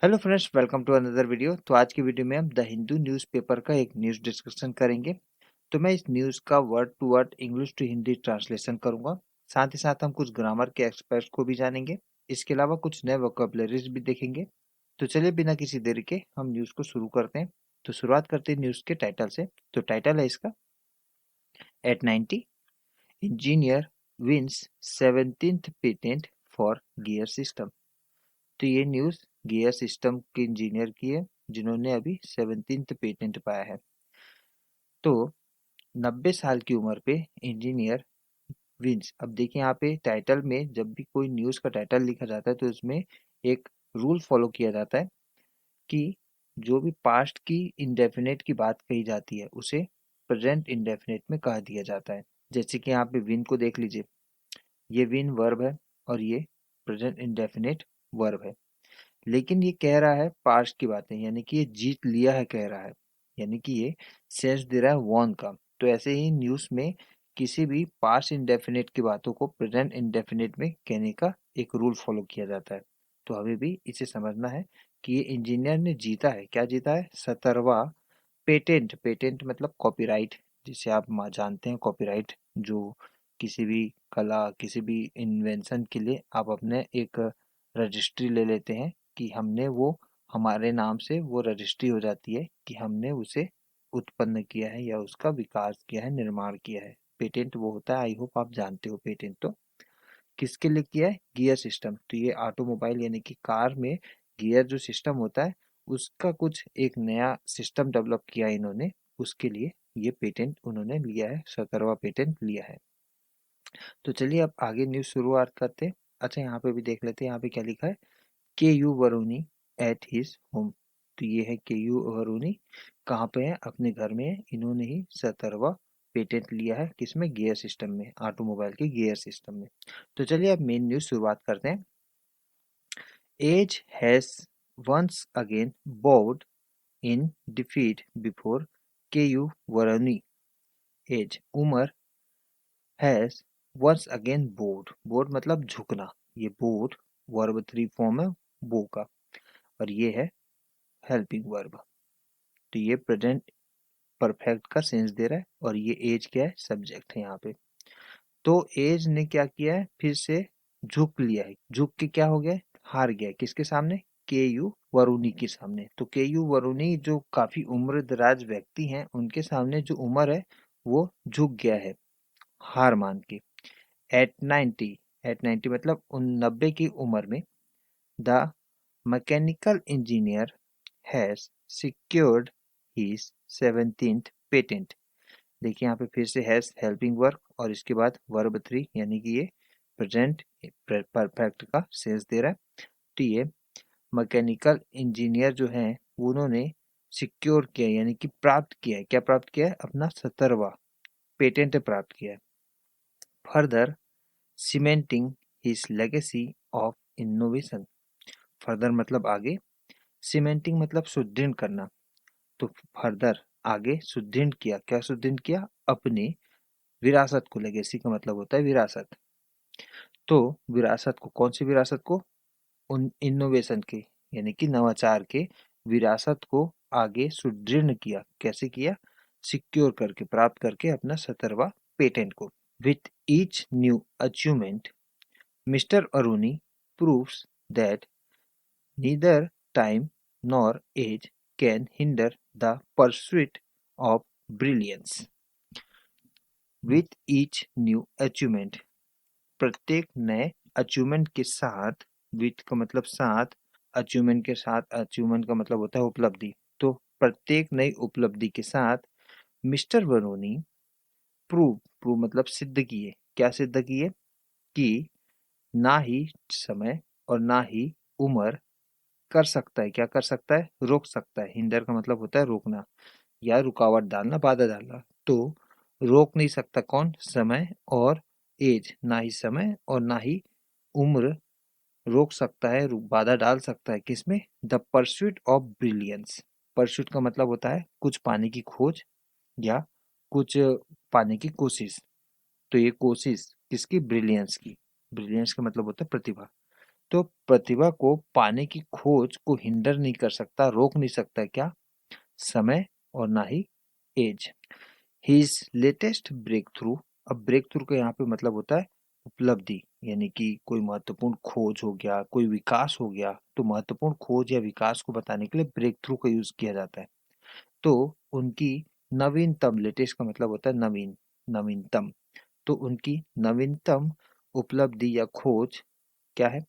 Hello friends, welcome to another video. तो आज की वीडियो में हम द हिंदू न्यूज़पेपर का एक न्यूज़ डिस्कशन करेंगे। तो मैं इस न्यूज़ का word to word English to Hindi translation करूंगा। साथ ही साथ हम कुछ ग्रामर के एक्सपर्ट्स को भी जानेंगे। इसके अलावा कुछ नए वोकैबुलरीज भी देखेंगे। तो चलिए बिना किसी देरी के हम न्यूज़ को शुरू करते हैं। तो शुरुआत करते हैं न्यूज़ के टाइटल से। तो टाइटल है इसका at 90 engineer wins 17th patent for gear system. तो ये न्यूज़ गियर सिस्टम के इंजीनियर की है, जिन्होंने अभी 17th पेटेंट पाया है। तो 90 साल की उम्र पे इंजीनियर विंस। अब देखिए यहाँ पे टाइटल में जब भी कोई न्यूज़ का टाइटल लिखा जाता है तो उसमें एक रूल फॉलो किया जाता है कि जो भी पास्ट की इंडेफिनेट की बात कही जाती है उसे प्रेजेंट इंडेफिनेट में कह दिया जाता है। जैसे कि यहाँ पे विन को देख लीजिए, ये विन वर्ब है और ये प्रेजेंट इंडेफिनेट वर्ब है। लेकिन ये कह रहा है पास्ट की बातें, यानी कि ये जीत लिया है कह रहा है, यानी कि ये सेंस दे रहा है वॉन का। तो ऐसे ही न्यूज़ में किसी भी पास्ट इंडेफिनिट की बातों को प्रेजेंट इंडेफिनिट में कहने का एक रूल फॉलो किया जाता है। तो हमें भी इसे समझना है कि ये इंजीनियर ने जीता है। क्या जीता है? 17वां पेटेंट। पेटेंट मतलब कॉपीराइट, जिसे आप जानते हैं कॉपीराइट, जो किसी भी कला, किसी भी इन्वेंशन के लिए आप अपने एक रजिस्ट्री ले लेते हैं कि हमने वो, हमारे नाम से वो रजिस्ट्री हो जाती है कि हमने उसे उत्पन्न किया है या उसका विकास किया है, निर्माण किया है। पेटेंट वो होता है, आई होप आप जानते हो। पेटेंट तो किसके लिए किया है? Gear system. तो ये ऑटोमोबाइल यानी कि कार में गियर जो सिस्टम होता है उसका कुछ एक नया सिस्टम डेवलप किया इन्होंने, उसके लिए ये पेटेंट उन्होंने लिया है, 17वां पेटेंट लिया है। तो चलिए अब आगे न्यूज़ शुरुआत करते हैं। अच्छा, यहाँ पे भी देख लेते हैं, यहाँ पे क्या लिखा है? के you Varuni at his home. तो ये है के यू वरुणी, कहाँ पे है? अपने घर में है। इन्होंने ही 17वां पेटेंट लिया है, किसमें? गियर सिस्टम में, ऑटोमोबाइल के गियर सिस्टम में। तो चलिए अब मेन न्यूज़ शुरुआत करते हैं। Age has once again bowed in defeat before KU Varuni. Age उम्र, has once again bowed. Bowed मतलब झुकना, ये बोर्ड वर्ब 3 फॉर्म है बो का, और ये है हेल्पिंग वर्ब। तो ये प्रेजेंट परफेक्ट का सेंस दे रहा है और ये एज क्या है? सब्जेक्ट है यहाँ पे। तो एज ने क्या किया है? फिर से झुक लिया है। झुक के क्या हो गया? हार गया है। किसके सामने? के यू वरुणी के सामने। तो के यू वरुणी जो काफी उम्र दराज व्यक्ति हैं, उनके सामने जो उम्र है वो झुक गया है, हार मान के। एट 90, एट 90 मतलब उन 90 की उम्र में, the mechanical engineer has secured his 17th patent. देखिए यहाँ पे फिर से हैज हेल्पिंग वर्ब और इसके बाद वर्ब 3, यानी कि ये प्रेजेंट परफेक्ट का सेंस दे रहा है। तो ये मैकेनिकल इंजीनियर जो हैं उन्होंने सिक्योर किया, यानी कि प्राप्त किया है। क्या प्राप्त किया है? अपना 17वां पेटेंट प्राप्त किया है। Further cementing his legacy of innovation. Further मतलब आगे, सीमेंटिंग मतलब सुदृढ़ करना। तो फर्दर आगे सुदृढ़ किया। क्या सुदृढ़ किया? अपने विरासत को। लेगेसी का मतलब होता है विरासत। तो विरासत को, कौन सी विरासत को? उन इनोवेशन के, यानी कि नवाचार के विरासत को आगे सुदृढ़ किया। कैसे किया? सिक्योर करके, प्राप्त करके अपना 17वां पेटेंट को। With each new achievement mister Aruni proves that neither time nor age can hinder the pursuit of brilliance. With each new achievement, प्रत्येक नए अचीवमेंट के साथ, विथ का मतलब साथ, अचीवमेंट के साथ, अचीवमेंट का मतलब होता है उपलब्धि। तो प्रत्येक नई उपलब्धि के साथ मिस्टर वरुणी प्रूव, प्रूव मतलब सिद्ध किए। क्या सिद्ध किए? कि ना ही समय और ना ही उम्र कर सकता है, क्या कर सकता है? रोक सकता है। हिंडर का मतलब होता है रोकना या रुकावट डालना, बाधा डालना। तो रोक नहीं सकता कौन? समय और एज। ना ही समय और ना ही उम्र रोक सकता है, बाधा डाल सकता है। किसमें? The pursuit of brilliance. Pursuit का मतलब होता है कुछ पाने की खोज या कुछ पाने की कोशिश। तो ये कोशिश किसकी? ब्रिलियंस की। ब्रिलियंस का मतलब होता है प्रतिभा। तो प्रतिभा को पाने की खोज को हिंडर नहीं कर सकता, रोक नहीं सकता क्या? समय और ना ही age. His latest breakthrough, अब ब्रेक थ्रू का यहाँ पे मतलब होता है उपलब्धि, यानी कि कोई महत्वपूर्ण खोज हो गया, कोई विकास हो गया, तो महत्वपूर्ण खोज या विकास को बताने के लिए ब्रेक थ्रू का यूज किया जाता है। तो उनकी नवीनतम, लेटेस्ट का मतलब होता है नवीन, नवीनतम, तो उनकी नवीनतम उपलब्धि या खोज क्या है?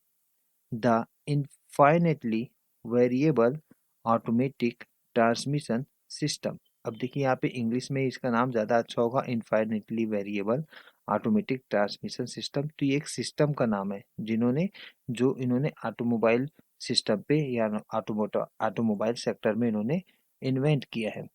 The infinitely variable automatic transmission system. अब देखिए यहाँ पे इंग्लिश में इसका नाम ज़्यादा अच्छा होगा, infinitely variable automatic transmission system. तो ये एक सिस्टम का नाम है जिन्होंने, जो इन्होंने ऑटोमोबाइल सिस्टम पे या ऑटोमोबाइल सेक्टर में इन्होंने इन्वेंट किया है,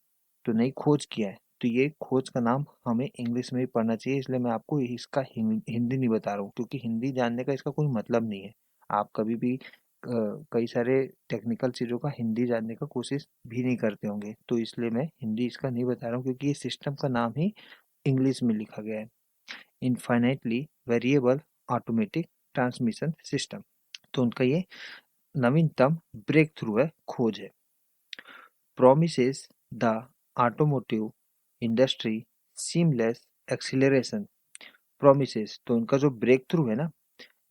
तो नई खोज किया है। तो ये खोज का नाम हमें इंग्लिश में ही पढ़ना चाहिए, इसलिए मैं आपको इसका हिंदी नहीं बता रहा हूँ, क्योंकि हिंदी जानने का इसका कोई मतलब नहीं है। आप कभी भी कई सारे टेक्निकल चीज़ों का हिंदी जानने का कोशिश भी नहीं करते होंगे, तो इसलिए मैं हिंदी इसका नहीं बता रहा हूँ, क्योंकि ये सिस्टम का नाम ही इंग्लिश में लिखा गया है, infinitely variable automatic transmission system. तो उनका ये नवीनतम ब्रेक थ्रू है, खोज है। promises the automotive industry seamless acceleration। promises, तो उनका जो ब्रेक थ्रू है ना,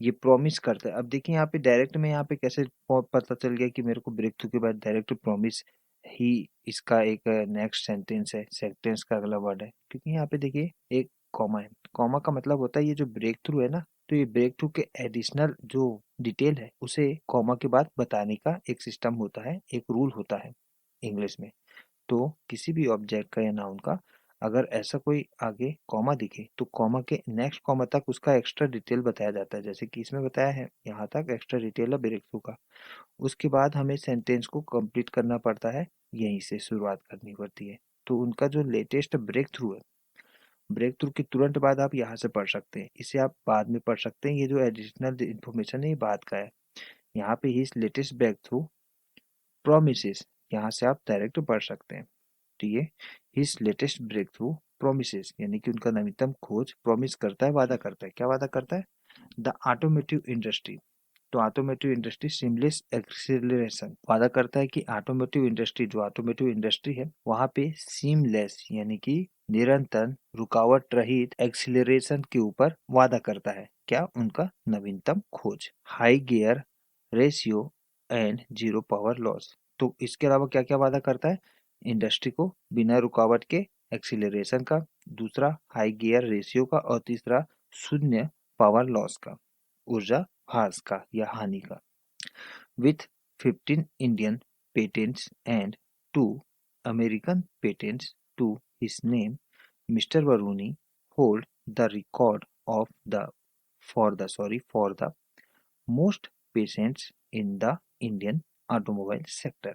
ये प्रॉमिस करता है। अब देखिए यहाँ पे डायरेक्ट में, यहाँ पे कैसे पता चल गया कि मेरे को ब्रेक थ्रू के बाद डायरेक्ट प्रॉमिस ही इसका एक नेक्स्ट सेंटेंस है, सेंटेंस का अगला वर्ड है, क्योंकि यहाँ पे देखिए एक कॉमा है। कॉमा का मतलब होता है ये जो ब्रेक थ्रू है ना, तो ये ब्रेक थ्रू के एडिशनल जो डिटेल है उसे कॉमा के बाद बताने का एक सिस्टम होता है, एक रूल होता है इंग्लिश में। तो किसी भी ऑब्जेक्ट का या नाउन का अगर ऐसा कोई आगे कॉमा दिखे, तो कॉमा के नेक्स्ट कॉमा तक उसका एक्स्ट्रा डिटेल बताया जाता है, जैसे कि इसमें बताया है, यहाँ तक एक्स्ट्रा डिटेल है ब्रेक थ्रू का। उसके बाद हमें सेंटेंस को कंप्लीट करना पड़ता है, यहीं से शुरुआत करनी पड़ती है। तो उनका जो लेटेस्ट ब्रेक थ्रू है, ब्रेक थ्रू के तुरंत बाद आप यहाँ से पढ़ सकते हैं, इसे आप बाद में पढ़ सकते हैं, ये जो एडिशनल इन्फॉर्मेशन है ये बाद का है। यहाँ पे ही लेटेस्ट ब्रेक थ्रू प्रोमिसेस, यहाँ से आप डायरेक्ट पढ़ सकते हैं। तो ये his latest breakthrough promises, यानी कि उनका नवीनतम खोज प्रॉमिस करता है, वादा करता है। क्या वादा करता है? द ऑटोमेटिव इंडस्ट्री, तो ऑटोमेटिव इंडस्ट्री सीमलेस एक्सीलरेशन, वादा करता है कि ऑटोमेटिव इंडस्ट्री, जो ऑटोमेटिव इंडस्ट्री है वहां पे सीमलेस यानी कि निरंतर रुकावट रहित एक्सीलरेशन के ऊपर वादा करता है। क्या? उनका नवीनतम खोज। High gear ratio and zero power loss, तो इसके अलावा क्या क्या वादा करता है? इंडस्ट्री को बिना रुकावट के एक्सीलरेशन का, दूसरा हाई गियर रेशियो का, और तीसरा शून्य पावर लॉस का, ऊर्जा ह्रास का या हानि का। With 15 Indian patents and 2 American patents to his name, mister Varuni hold the record of the for the most patents in the Indian automobile sector।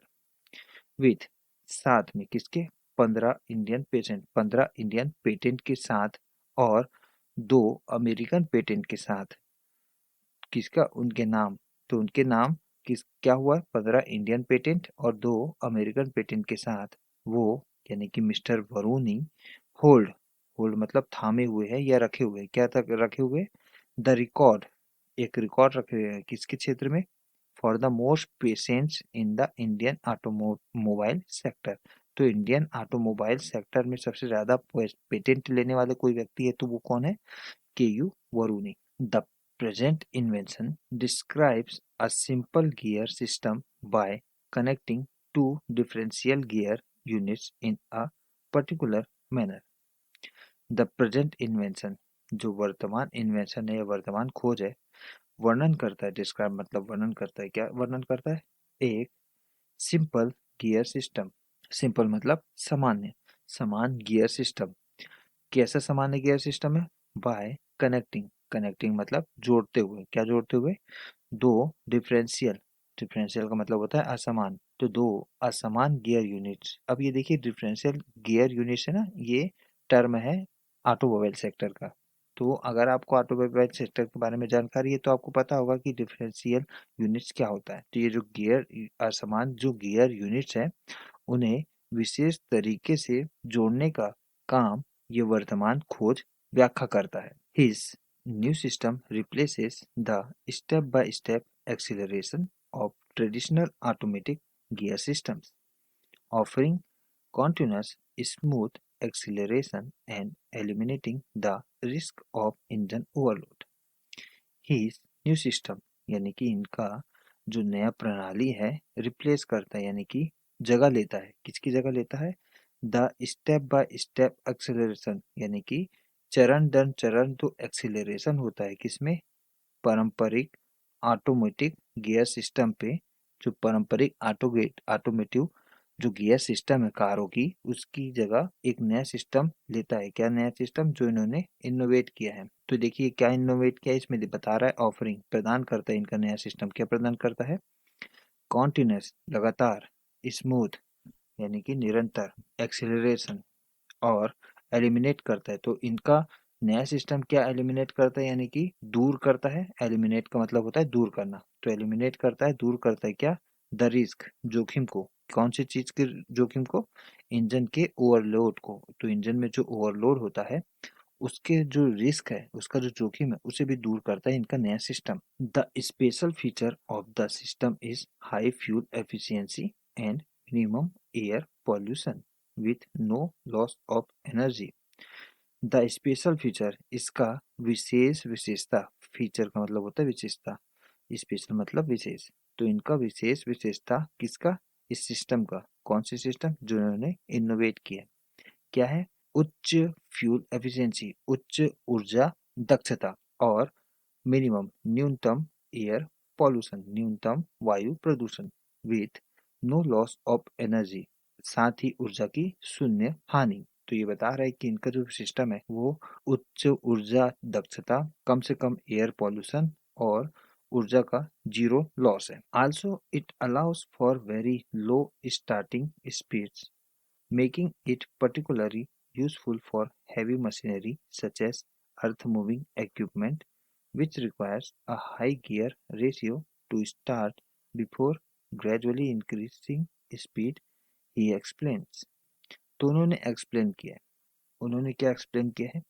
With, साथ में किसके? 15 इंडियन पेटेंट के साथ और 2 अमेरिकन पेटेंट के साथ। किसका? उनके नाम, तो उनके नाम किस क्या हुआ? 15 इंडियन पेटेंट और 2 अमेरिकन पेटेंट के साथ वो, यानी कि मिस्टर वरूनी होल्ड, होल्ड मतलब थामे हुए हैं या रखे हुए हैं। क्या तक रखे हुए? द रिकॉर्ड, एक रिकॉर्ड रखे हुए हैं किसके क्षेत्र में? For the most patients in the Indian automobile sector, तो इंडियन ऑटोमोबाइल सेक्टर में सबसे ज्यादा पेटेंट लेने वाले कोई व्यक्ति है तो वो कौन है? KU Varuni. The present invention describes a simple gear system by connecting two differential gear units in a particular manner। The present invention, जो वर्तमान इन्वेंशन है या वर्तमान खोज है, वर्णन करता है, डिस्क्राइब मतलब वर्णन करता है। क्या वर्णन करता है? एक सिंपल गियर सिस्टम, सिंपल मतलब सामान्य, समान गियर सिस्टम। कैसा सामान्य गियर सिस्टम है? बाय कनेक्टिंग, कनेक्टिंग मतलब जोड़ते हुए। क्या जोड़ते हुए? 2 डिफरेंशियल, डिफरेंशियल का मतलब होता है असमान, तो 2 असमान गियर यूनिट्स। अब ये देखिए डिफरेंशियल गियर यूनिट्स है ना, ये टर्म है ऑटोमोबाइल सेक्टर का। तो अगर आपको ऑटोमोबाइल सेक्टर के बारे में जानकारी है तो आपको पता होगा कि डिफरेंशियल यूनिट्स क्या होता है। तो ये जो गियर, असमान जो गियर यूनिट्स है, उन्हें विशेष तरीके से जोड़ने का काम ये वर्तमान खोज व्याख्या करता है। His new system replaces the step by step acceleration of traditional automatic gear systems, offering continuous smooth acceleration and eliminating the risk of engine overload. His new system यानी कि इनका जो नया प्रणाली है रिप्लेस करता है यानी कि जगह लेता है। किसकी जगह लेता है? The step by step acceleration यानी कि चरण दर चरण जो एक्सीलरेशन होता है किसमें? पारंपरिक ऑटोमेटिक गियर सिस्टम पे। जो पारंपरिक ऑटोमेटिव जो गियर सिस्टम है कारों की, उसकी जगह एक नया सिस्टम लेता है। क्या नया सिस्टम? जो इन्होंने इनोवेट किया है। तो देखिए क्या इनोवेट किया है, इसमें बता रहा है ऑफरिंग प्रदान करता है। इनका नया सिस्टम क्या प्रदान करता है? कॉन्टिन्यूस लगातार, स्मूथ यानी कि निरंतर, एक्सेलरेशन और एलिमिनेट करता है। तो इनका नया सिस्टम क्या एलिमिनेट करता है यानी कि दूर करता है। एलिमिनेट का मतलब होता है दूर करना, तो एलिमिनेट करता है, दूर करता है क्या? द रिस्क, जोखिम को। कौन सी चीज के जोखिम को? इंजन के ओवरलोड को। तो इंजन में जो ओवरलोड होता है उसके जो रिस्क है, उसका जो जोखिम है, उसे भी दूर करता है इनका नया system. The special feature of the system is high fuel efficiency and minimum air pollution with no loss of energy. The special feature, इसका विशेषता, फीचर का मतलब होता है विशेषता, स्पेशल मतलब विशेष। तो इनका विशेष विशेषता किसका? इस सिस्टम का। कौन सी सिस्टम? जो इन्होंने इनोवेट किया। क्या है? उच्च फ्यूल एफिशिएंसी, उच्च ऊर्जा दक्षता, और मिनिमम न्यूनतम एयर पॉल्यूशन, न्यूनतम वायु प्रदूषण, with no loss of energy, साथ ही ऊर्जा की शून्य हानि। तो ये बता रहा है कि इनका जो सिस्टम है वो उच्च ऊर्जा दक्षता, कम से कम एयर पॉल्यूशन और ऊर्जा का जीरो लॉस है। Also it allow us for very low starting speeds, making it particularly useful for heavy machinery such as earth-moving equipment, which requires a high gear ratio to start before gradually increasing speed, he explains. तो उन्होंने explain किया है। उन्होंने क्या explain किया है?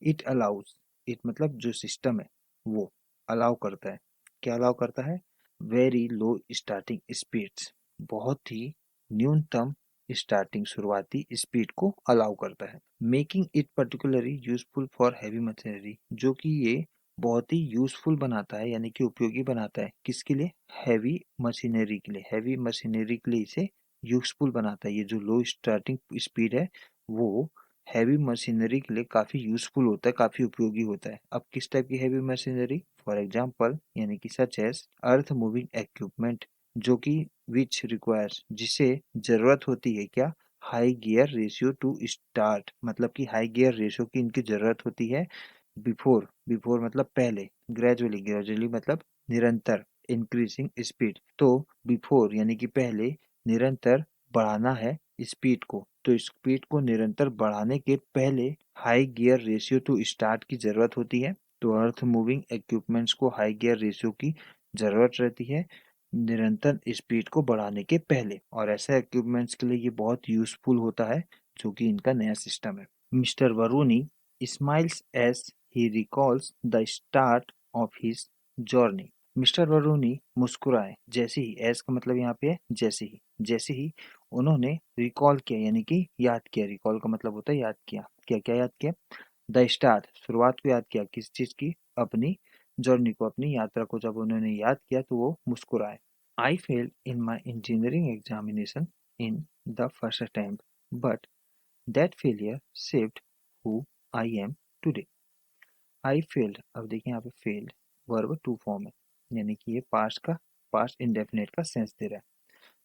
It allows, it मतलब जो सिस्टम है वो अलाउ करता है। क्या अलाउ करता है? वेरी लो स्टार्टिंग स्पीड्स, बहुत ही न्यूनतम स्टार्टिंग शुरुआती स्पीड को अलाउ करता है। Making it particularly useful for heavy machinery, जो कि ये बहुत ही यूजफुल बनाता है यानी कि उपयोगी बनाता है। किसके लिए? हैवी मशीनरी के लिए। हैवी मशीनरी के लिए इसे यूजफुल बनाता है। ये जो लो स्टार्टिंग स्पीड है वो हैवी मशीनरी के लिए काफ़ी यूजफुल होता है, काफ़ी उपयोगी होता है। अब किस टाइप की हैवी मशीनरी? फॉर एग्जांपल यानी कि such as earth moving equipment, जो कि विच रिक्वायर्स, जिसे जरूरत होती है क्या? High gear ratio to start, मतलब कि हाई गियर रेशियो की इनकी जरूरत होती है। बिफोर, बिफोर मतलब पहले, ग्रेजुअली, ग्रेजुअली मतलब निरंतर, इंक्रीजिंग स्पीड। तो बिफोर यानी कि पहले, निरंतर बढ़ाना है स्पीड को, तो स्पीड को निरंतर बढ़ाने के पहले high gear ratio to start की जरूरत होती है। तो अर्थ मूविंग इक्विपमेंट्स को हाई गियर रेशियो की जरूरत रहती है निरंतर स्पीड को बढ़ाने के पहले, और ऐसा इक्विपमेंट्स के लिए ये बहुत यूजफुल होता है, जो कि इनका नया सिस्टम है। Mister Varuni smiles as he recalls the start of his journey. Mister Varuni मुस्कुराए जैसे ही, एज का मतलब यहाँ पे है जैसे ही, जैसे ही उन्होंने रिकॉल किया यानी कि याद किया। रिकॉल का मतलब होता है याद किया। क्या क्या याद किया? द स्टार्ट, शुरुआत को याद किया। किस चीज की? अपनी जर्नी को, अपनी यात्रा को जब उन्होंने याद किया तो वो मुस्कुराए। I failed in my engineering examination in the first attempt, but that failure shaped who I am today. I failed, अब देखिए यहाँ पे फेल्ड वर्ब टू फॉर्म है, यानी कि ये पास्ट इंडेफिनेट का सेंस दे रहा है।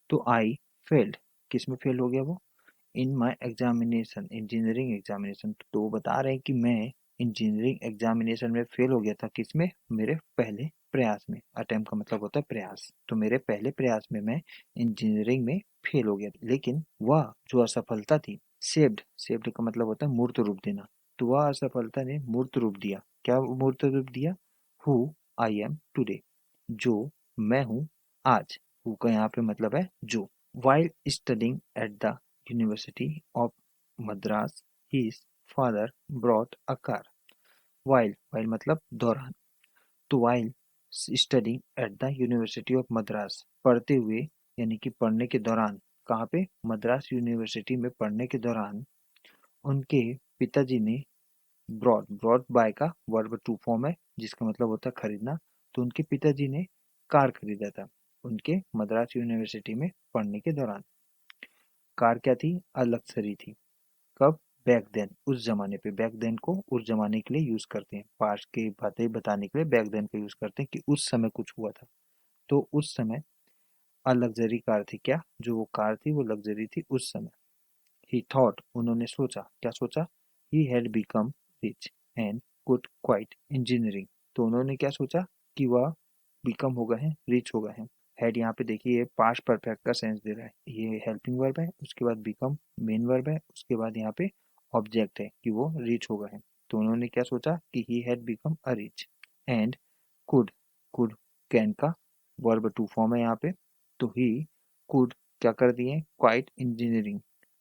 तो आई फेल्ड, किस में फेल हो गया वो? इन माई एग्जामिनेशन, इंजीनियरिंग एग्जामिनेशन। तो वो बता रहे हैं कि मैं इंजीनियरिंग एग्जामिनेशन में फेल हो गया था। किसमें? मेरे पहले प्रयास में। अटेम्प्ट का मतलब होता है प्रयास। तो मेरे पहले प्रयास में मैं इंजीनियरिंग में फेल हो गया, लेकिन वह जो असफलता थी, सेव्ड, सेव्ड का मतलब होता है मूर्त रूप देना। तो वह असफलता ने मूर्त रूप दिया। क्या मूर्त रूप दिया? हु आई एम टुडे, जो मैं हूँ आज। हु का यहाँ पे मतलब है जो। While studying at the University of Madras, his father brought a car. While, while मतलब दौरान। तो while studying at the university of Madras, पढ़ते हुए यानी कि पढ़ने के दौरान, कहाँ पे, मद्रास यूनिवर्सिटी में पढ़ने के दौरान उनके पिताजी ने ब्रॉड बाय का वर्ब टू फॉर्म है जिसका मतलब होता है खरीदना, तो उनके पिताजी ने कार खरीदा था उनके मद्रास यूनिवर्सिटी में पढ़ने के दौरान। कार क्या थी? अ लग्जरी थी। कब? बैक देन, उस जमाने पे। बैक देन को उस जमाने के लिए यूज करते हैं, पास्ट की बातें बताने के लिए बैक देन का यूज करते हैं कि उस समय कुछ हुआ था। तो उस समय अ लग्जरी कार थी। क्या जो वो कार थी वो लग्जरी थी उस समय। ही थॉट, उन्होंने सोचा, क्या सोचा? He had become rich and could quite engineering, तो उन्होंने क्या सोचा कि वह बिकम हो गए हैं, रिच हो गए हैं। हैड यहाँ पे देखिए ये पास्ट परफेक्ट का सेंस दे रहा है, ये हेल्पिंग वर्ब है, उसके बाद बिकम मेन वर्ब है, उसके बाद यहाँ पे ऑब्जेक्ट है कि वो रिच हो गए हैं। तो उन्होंने क्या सोचा कि he had become a rich and could, could can का वर्ब टू फॉर्म है यहाँ पे, तो ही कुड क्या कर दिए, क्वाइट इंजीनियरिंग,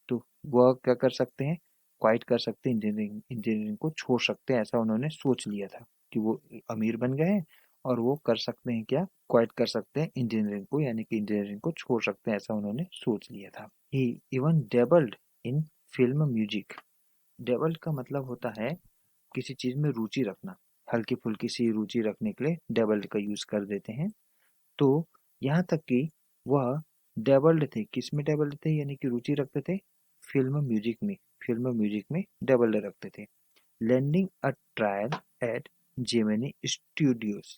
तो वह क्या कर सकते हैं, क्वाइट कर सकते हैं इंजीनियरिंग, इंजीनियरिंग को छोड़ सकते हैं, ऐसा उन्होंने सोच लिया था कि वो अमीर बन गए हैं और वो कर सकते हैं क्या, क्वाइट कर सकते हैं इंजीनियरिंग को, यानी कि इंजीनियरिंग को छोड़ सकते हैं, ऐसा उन्होंने सोच लिया था। He even dabbled in film music, dabbled का मतलब होता है किसी चीज में रुचि रखना, हल्की फुल्की सी रुचि रखने के लिए डेबल्ड का यूज कर देते हैं। तो यहाँ तक कि वह डेबल्ड थे, किस में डेबल्ड थे, यानी कि रुचि रखते थे फिल्म म्यूजिक में, फिल्म म्यूजिक में डेबल्ड रखते थे। Landing a trial at Gemini studios,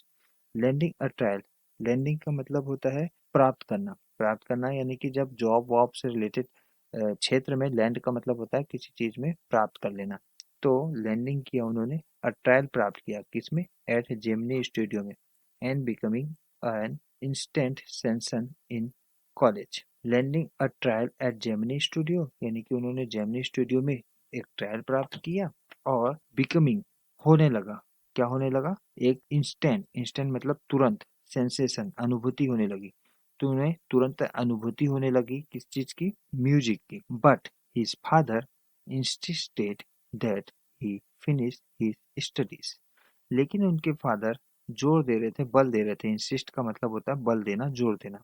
landing a trial, landing का मतलब होता है प्राप्त करना, प्राप्त करना यानी कि जब जॉब वॉब से रिलेटेड क्षेत्र में, लैंड का मतलब होता है किसी चीज में प्राप्त कर लेना, तो लैंडिंग किया उन्होंने, अ ट्रायल प्राप्त किया किसमें, एट जेमिनी स्टूडियो में, and becoming an instant sensation in college. Landing a trial at Gemini studio यानी कि उन्होंने जेमिनी स्टूडियो में एक ट्रायल प्राप्त किया, और बिकमिंग होने लगा, क्या होने लगा, एक इंस्टेंट, इंस्टेंट मतलब तुरंत, सेंसेशन अनुभूति होने लगी, तो उन्हें तुरंत अनुभूति होने लगी किस चीज की, म्यूजिक की। But his father insisted that he finish his studies, लेकिन उनके फादर जोर दे रहे थे, बल दे रहे थे, इंसिस्ट का मतलब होता है बल देना, जोर देना,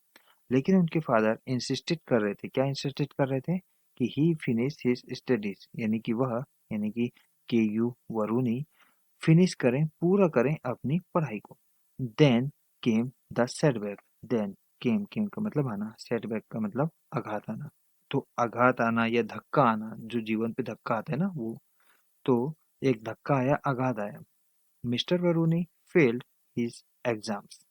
लेकिन उनके फादर इंसिस्टेड कर रहे थे, क्या इंसिस्टेड कर रहे थे कि ही फिनिश हिज स्टडीज, यानी कि वह, यानी कि के यू वरुणी फिनिश करें, पूरा करें अपनी पढ़ाई को। Then came the setback, then came, came का मतलब आना, सेटबैक का मतलब आघात आना, तो आघात आना या धक्का आना, जो जीवन पे धक्का आता है ना वो, तो एक धक्का आया, आघात आया। Mister Varuni failed his exams,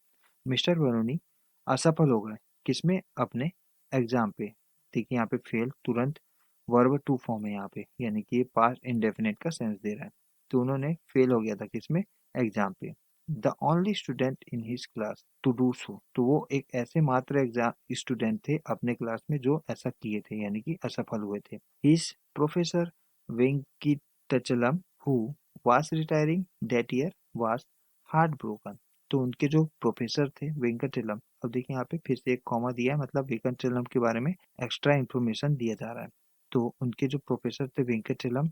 mister Varuni असफल हो गए किसमें, अपने एग्जाम पे। देखिए यहाँ पे फेल तुरंत वर्ब टू फॉर्म है यहाँ पे, यानी कि ये पास्ट इंडेफिनिट का सेंस दे रहा है, तो उन्होंने फेल हो गया था किसमें, एग्जाम पे। The only student in his class to do so, तो वो एक ऐसे मात्र एग्जाम स्टूडेंट थे अपने क्लास में जो ऐसा किए थे, यानी कि असफल हुए थे। His professor Venkitachalam who was retiring that year was heartbroken, तो उनके जो प्रोफेसर थे वेंकटचलम, अब देखिए यहाँ पे फिर से एक कॉमा दिया है, मतलब वेंकटचलम के बारे में एक्स्ट्रा इंफॉर्मेशन दिया जा रहा है। तो उनके जो प्रोफेसर थे वेंकटचलम,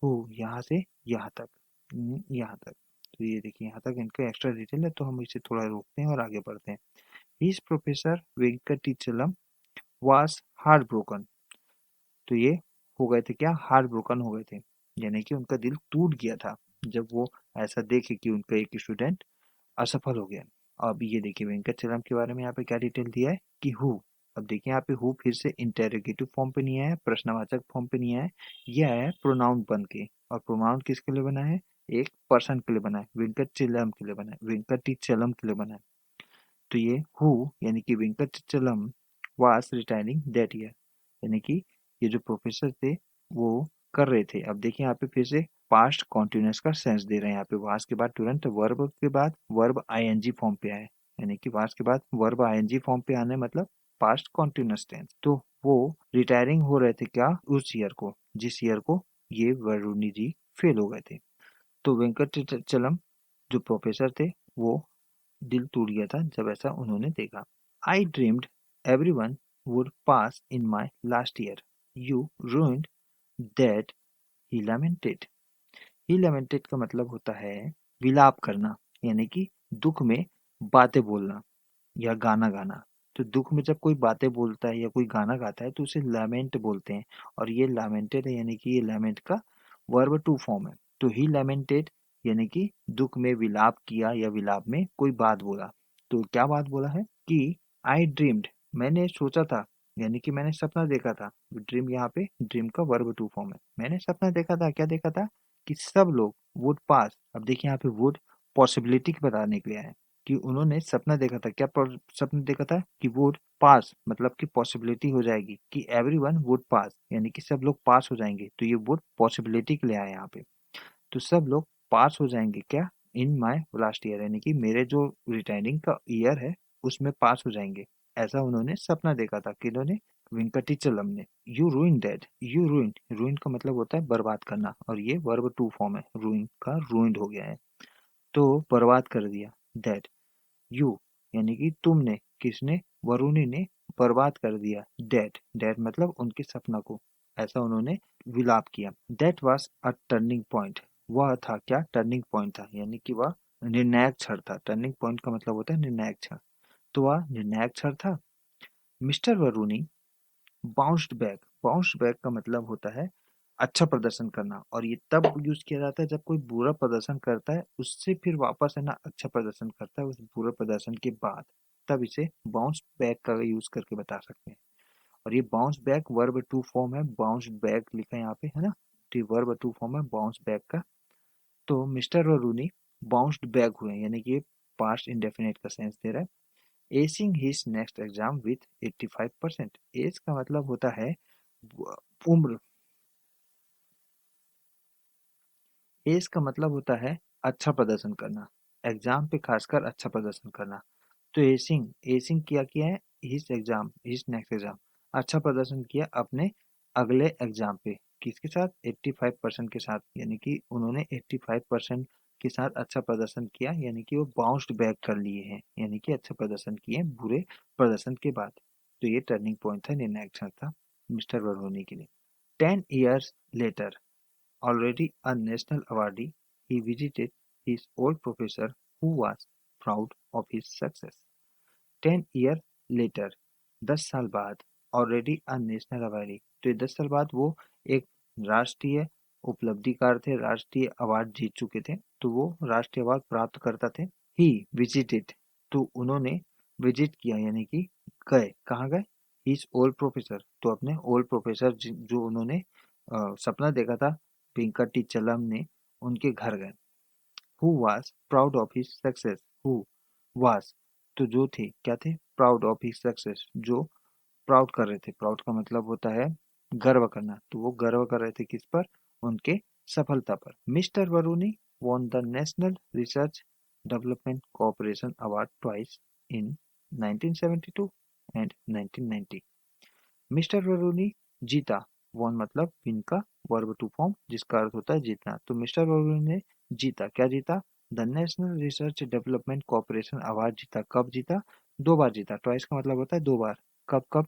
वो यहाँ से यहाँ तक, यहाँ तक, तो ये देखिए यहाँ तक इनका एक्स्ट्रा डिटेल है, तो हम इसे थोड़ा रोकते हैं और आगे बढ़ते हैं। His professor Venkatachalam was heart broken, तो ये हो गए थे क्या, हार्ट ब्रोकन हो गए थे, यानी कि उनका दिल टूट गया था जब वो ऐसा देखे कि उनका एक स्टूडेंट असफल हो गया। अब ये देखिए वेंकटचलम के बारे में यहाँ पे क्या डिटेल दिया है कि हु, अब देखिए यहाँ पे हु फिर से इंटेरोगेटिव फॉर्म पे नहीं आया है, प्रश्नवाचक फॉर्म पे नहीं आया है, यह आया है प्रोनाउन बन के, और प्रोनाउन किसके लिए बना है, एक पर्सन के लिए बना है, वेंकटचलम के लिए बना है, वेंकटीचलम के लिए बना है। तो ये हु यानी कि Venkatachalam was retiring that year, यानी कि ये जो प्रोफेसर थे वो कर रहे थे। अब देखिए यहाँ पे फिर से पास्ट कॉन्टिन्यूस का सेंस दे रहे हैं, यहाँ पे वास के बाद तुरंत वर्ब के बाद वर्ब आईएनजी फॉर्म पे आए, यानी कि वास के बाद वर्ब आईएनजी फॉर्म पे आने मतलब पास्ट कॉन्टिन्यूस टेंस। तो वो रिटायरिंग हो रहे थे क्या, उस ईयर को, जिस ईयर को ये वरुणी जी फेल हो गए थे। तो वेंकटचलम जो प्रोफेसर थे वो दिल टूट गया था जब ऐसा उन्होंने देखा। I dreamed everyone would pass in my last year, you ruined that, he lamented. He lamented का मतलब होता है विलाप करना, यानी कि दुख में बातें बोलना या गाना गाना। तो दुख में जब कोई बातें बोलता है या कोई गाना गाता है तो उसे लैमेंट बोलते हैं, और ये लैमेंटेड है यानी कि ये लैमेंट का वर्ब टू फॉर्म है। तो ही लैमेंटेड यानी कि दुख में विलाप किया या विलाप में कोई बात बोला। तो क्या बात बोला है कि आई ड्रीम्ड, मैंने सोचा था, यानी कि मैंने सपना देखा था। ड्रीम यहाँ पे ड्रीम का वर्ब टू फॉर्म है। मैंने सपना देखा था, क्या देखा था कि सब लोग वुड पास। अब देखिए यहाँ पे वुड पॉसिबिलिटी बताने के लिए है कि उन्होंने सपना देखा था। क्या सपना देखा था कि वुड पास मतलब कि पॉसिबिलिटी हो जाएगी कि एवरीवन वुड पास, यानी कि सब लोग पास हो जाएंगे। तो ये वुड पॉसिबिलिटी के लिए आया यहाँ पे। तो सब लोग पास हो जाएंगे क्या, इन माय लास्ट ईयर, यानी कि मेरे जो रिटायरिंग का ईयर है उसमें पास हो जाएंगे। ऐसा उन्होंने सपना देखा था। किन्होंने, वेंकटीचलम ने। यू रूइन दैट, यू रूइन, रूइन का मतलब होता है बर्बाद करना, और ये वर्ब टू फॉर्म है। रूइन का रूइंड हो गया है, तो बर्बाद कर दिया। दैट यू यानी कि तुमने, किसने, वरुणी ने बर्बाद कर दिया। डेट, डेट मतलब उनके सपना को, ऐसा उन्होंने विलाप किया। That was a turning point, वह था क्या, टर्निंग पॉइंट था, यानी कि वह निर्णायक क्षण था। टर्निंग पॉइंट का मतलब होता है निर्णायक क्षण, तो वह निर्णायक क्षण था। Mister Varuni bounced back, bounced back का मतलब होता है अच्छा प्रदर्शन करना, और ये तब यूज किया जाता है जब कोई बुरा प्रदर्शन करता है उससे फिर वापस है ना अच्छा प्रदर्शन करता है उस बुरे प्रदर्शन के बाद, तब इसे बाउंस बैक का यूज करके बता सकते हैं। और ये bounce back verb two form है। बाउंस बैक लिखा है यहाँ पे, है ना, तो ये वर्ब टू फॉर्म है बाउंस बैक का। तो मिस्टर और रूनी बाउंस्ड बैक हुए, यानी कि पास्ट इंडेफिनेट का सेंस दे रहा है। Acing his next exam with 85%। As का मतलब होता है उम्र, एज का मतलब होता है अच्छा प्रदर्शन करना, एग्जाम पे खासकर अच्छा प्रदर्शन करना। तो एसिंग, एसिंग किया है his exam, his next exam, अच्छा प्रदर्शन किया अपने अगले एग्जाम पे, किसके साथ, 85% के साथ, यानी कि उन्होंने 85% के साथ अच्छा प्रदर्शन किया, यानी कि वो बाउंस्ड बैक कर लिए हैं, यानी कि अच्छा प्रदर्शन किए बुरे प्रदर्शन के बाद। तो ये टर्निंग पॉइंट था, निर्णायक क्षण था मिस्टर वर्होनी के लिए। 10 years later, already a national awardee, he visited his old professor who was proud of his success. 10 years later, 10 साल बाद, already a national awardee, तो ये 10 साल बाद वो एक राष्ट्रीय उपलब्धिकार थे, राष्ट्रीय अवार्ड जीत चुके थे, तो वो राष्ट्रीय अवार्ड प्राप्त करता थे। ही विजिटेड, तो उन्होंने विजिट किया, यानी कि गए, कहाँ गए, हिज ओल्ड प्रोफेसर, तो अपने ओल्ड प्रोफेसर जो उन्होंने सपना देखा था वेंकटीचलम ने, उनके घर गए। Who was proud of his success, who was, तो जो थे, क्या थे, प्राउड ऑफ हिज सक्सेस, जो प्राउड कर रहे थे। प्राउड का मतलब होता है गर्व करना, तो वो गर्व कर रहे थे किस पर, उनके सफलता पर। Mister Varuni won the National Research Development Cooperation Award twice in 1972 and 1990। Mister Varuni जीता, वन मतलब विन का वर्ब टू फॉर्म जिसका अर्थ होता है जीतना। तो मिस्टर वरुणी ने जीता, क्या जीता, the national Research Development Corporation award जीता। कब जीता, दो बार जीता। ट्वाइस का मतलब होता है दो बार। कब कब,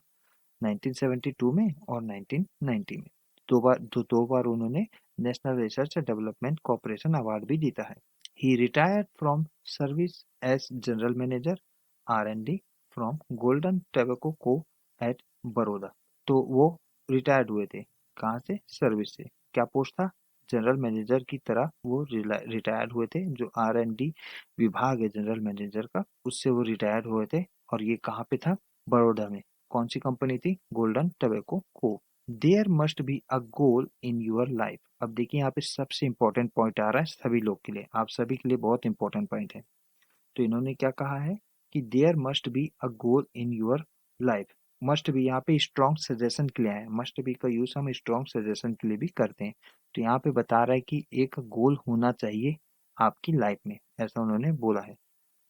1972 में और 1990 में। दो बार उन्होंने National Research Development Corporation award भी जीता है। He retired from service as general manager R&D from Golden Tobacco Co at Baroda. तो वो रिटायर्ड हुए थे, कहाँ से, सर्विस से। क्या पोस्ट था, जनरल मैनेजर की तरह वो रिटायर्ड हुए थे। जो R&D विभाग है जनरल मैनेजर का, उससे वो रिटायर्ड हुए थे, और ये कहाँ पे था, बड़ौदा में। कौन सी कंपनी थी, गोल्डन टबैको को। There must be a goal in your life. अब देखिए यहाँ पे सबसे इंपॉर्टेंट पॉइंट आ रहा है सभी लोग के लिए, आप सभी के लिए बहुत इंपॉर्टेंट पॉइंट है। तो इन्होंने क्या कहा है कि there must be a goal in your life. Must be यहाँ पे स्ट्रॉन्ग सजेशन के लिए है। मस्ट बी का यूज हम स्ट्रॉन्ग सजेशन के लिए भी करते हैं। तो यहाँ पे बता रहा है कि एक गोल होना चाहिए आपकी लाइफ में, ऐसा उन्होंने बोला है।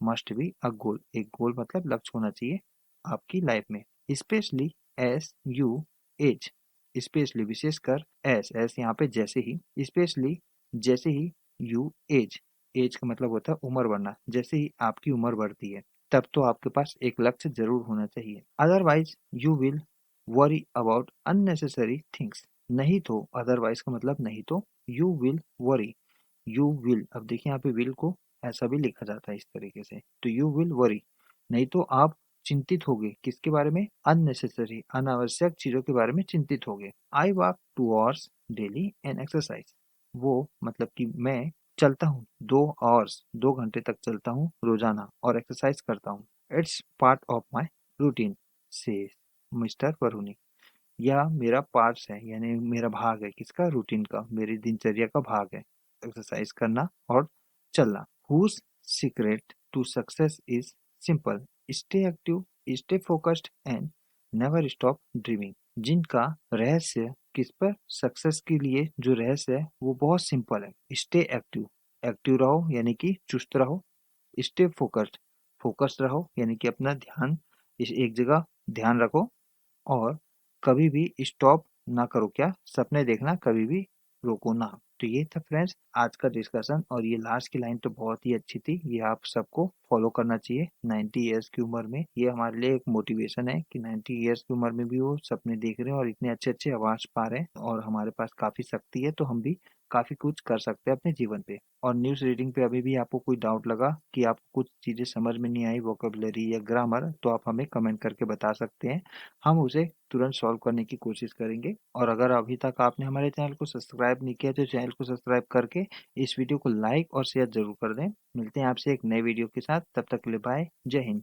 मस्ट बी अ गोल, एक गोल मतलब लक्ष्य होना चाहिए आपकी लाइफ में। Specially as you age, specially विशेषकर, एस एस यहाँ पे जैसे ही, स्पेशली जैसे ही, यू एज, एज का मतलब होता है उम्र बढ़ना, जैसे ही आपकी उम्र बढ़ती है तब तो आपके पास एक लक्ष्य जरूर होना चाहिए। Otherwise you will worry about unnecessary things. नहीं तो, अदरवाइज का मतलब नहीं तो, you will worry, you will, अब देखिए यहाँ पे विल को ऐसा भी लिखा जाता है इस तरीके से। तो यू विल वरी, नहीं तो आप चिंतित होगे। किसके बारे में? अननेसेसरी, अनावश्यक चीजों के बारे में चिंतित होगे। I walk 2 hours daily and exercise, वो मतलब कि मैं चलता हूँ 2 hours, 2 घंटे तक चलता हूँ रोजाना और एक्सरसाइज करता हूँ। It's part of my routine से मिस्टर वरुणी, यह मेरा पार्ट्स है, यानी मेरा भाग है। किसका? रूटीन का, मेरी दिनचर्या का भाग है एक्सरसाइज करना और चलना। Whose secret to success is simple, stay active, stay focused and never stop dreaming. जिनका रहस्य, किस पर? सक्सेस के लिए जो रहस्य है वो बहुत सिंपल है। स्टे एक्टिव, एक्टिव रहो यानी कि चुस्त रहो। स्टे फोकस्ड, फोकस्ड रहो यानी कि अपना ध्यान इस एक जगह ध्यान रखो। और कभी भी स्टॉप ना करो, क्या? सपने देखना कभी भी रोको ना। तो ये था फ्रेंड्स आज का डिस्कशन, और ये लास्ट की लाइन तो बहुत ही अच्छी थी। ये आप सबको फॉलो करना चाहिए 90 ईयर्स की उम्र में। ये हमारे लिए एक मोटिवेशन है कि 90 ईयर्स की उम्र में भी वो सपने देख रहे हैं और इतने अच्छे अच्छे आवाज पा रहे हैं, और हमारे पास काफी शक्ति है, तो हम भी काफी कुछ कर सकते हैं अपने जीवन पे। और न्यूज़ रीडिंग पे अभी भी आपको कोई डाउट लगा कि आपको कुछ चीजें समझ में नहीं आई, वोकेबलरी या ग्रामर, तो आप हमें कमेंट करके बता सकते हैं। हम उसे तुरंत सॉल्व करने की कोशिश करेंगे। और अगर अभी तक आपने हमारे चैनल को सब्सक्राइब नहीं किया तो चैनल को सब्सक्राइब करके इस वीडियो को लाइक और शेयर जरूर कर दें। मिलते हैं आपसे एक नए वीडियो के साथ, तब तक के लिए बाय, जय हिंद।